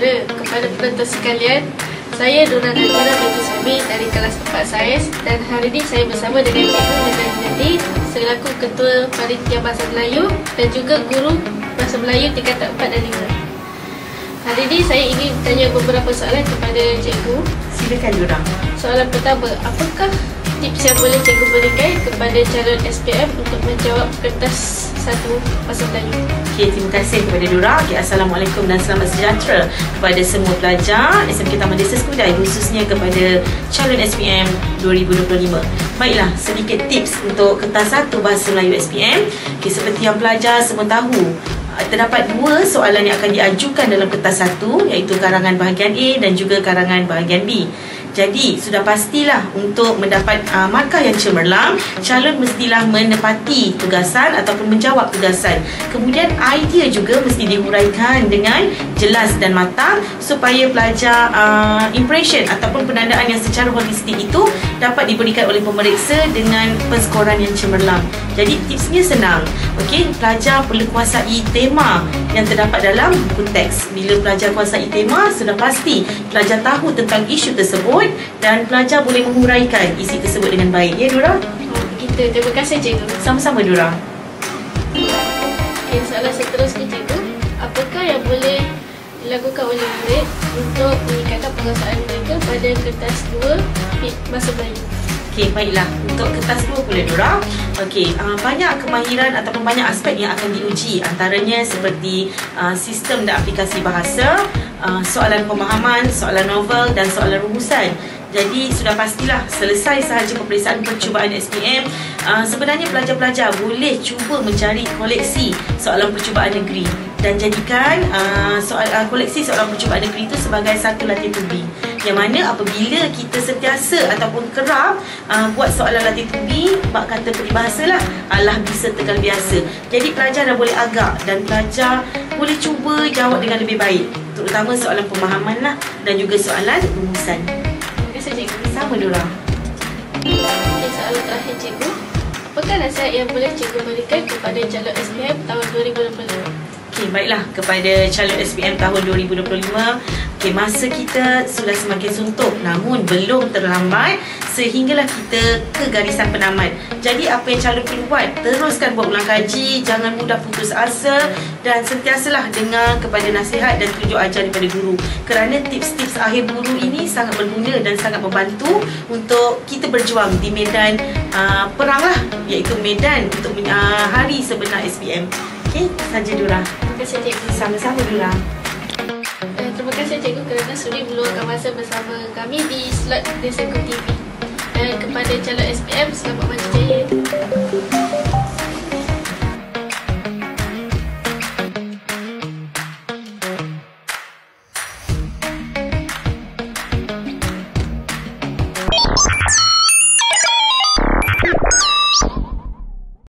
sejahtera kepada penonton sekalian. Saya Nura Najira binti Sami dari kelas 4 Sains dan hari ini saya bersama dengan Cikgu Nina Nati selaku Ketua Panitia Bahasa Melayu dan juga Guru Bahasa Melayu tingkatan 4 dan 5. Hari ini saya ingin bertanya beberapa soalan kepada Cikgu. Silakan Nura. Soalan pertama, apakah tips yang boleh Cikgu berikan kepada calon SPM untuk menjawab kertas 1 Bahasa Melayu? Okey, terima kasih kepada Nura. Okey, Assalamualaikum dan selamat sejahtera kepada semua pelajar SMK Taman Desa Skudai, khususnya kepada calon SPM 2025. Baiklah, sedikit tips untuk kertas 1 Bahasa Melayu SPM. Okey, seperti yang pelajar semua tahu, terdapat 2 soalan yang akan diajukan dalam kertas 1, iaitu karangan bahagian A dan juga karangan bahagian B. Jadi, sudah pastilah untuk mendapat markah yang cemerlang, calon mestilah menepati tugasan ataupun menjawab tugasan. Kemudian, idea juga mesti dihuraikan dengan jelas dan matang supaya pelajar impression ataupun penandaan yang secara holistik itu dapat diberikan oleh pemeriksa dengan penskoran yang cemerlang. Jadi, tipsnya senang. Okey, pelajar perlu kuasai tema yang terdapat dalam buku teks. Bila pelajar kuasai tema, sudah pasti pelajar tahu tentang isu tersebut dan pelajar boleh menguraikan isi tersebut dengan baik. Ya, Nura? Begitu. Terima kasih, Cikgu. Sama-sama, Nura. Okay, soalan seterusnya, Cikgu. Apakah yang boleh dilakukan oleh murid untuk meningkatkan penguasaan mereka pada kertas 2 Bahasa Melayu? Okey, baiklah. Untuk kertas 2 pula, Nura. Okey, banyak kemahiran ataupun banyak aspek yang akan diuji. Antaranya seperti sistem dan aplikasi bahasa, soalan pemahaman, soalan novel dan soalan rumusan. Jadi sudah pastilah selesai sahaja peperiksaan percubaan SPM, sebenarnya pelajar-pelajar boleh cuba mencari koleksi soalan percubaan negeri dan jadikan koleksi soalan percubaan negeri itu sebagai satu latih tubi. Yang mana apabila kita sentiasa ataupun kerap buat soalan latih tubi, bab kata peribahasa lah, alah bisa tegal biasa. Jadi pelajar dah boleh agak dan pelajar boleh cuba jawab dengan lebih baik, terutama soalan pemahaman lah dan juga soalan rumusan. Cikgu. Sama, Nura. Okay, soalan terakhir, Cikgu. Apakah nasihat yang boleh Cikgu berikan kepada calon SPM tahun 2025? Okey, baiklah, kepada calon SPM tahun 2025, okey, masa kita sudah semakin suntuk namun belum terlambat sehinggalah kita ke garisan penamat. Jadi apa yang calon perlu buat? Teruskan buat ulang kaji, jangan mudah putus asa dan sentiasalah dengar kepada nasihat dan tunjuk ajar daripada guru. Kerana tips-tips akhir guru ini sangat berguna dan sangat membantu untuk kita berjuang di medan perang lah, iaitu medan untuk hari sebenar SPM. Okey, saja Nura. Terima kasih, Cikgu. Sama-sama, Nura. Terima kasih, Cikgu, kerana sudi meluangkan masa bersama kami di slot Desaku TV. Dan kepada calon SPM, selamat maju jaya.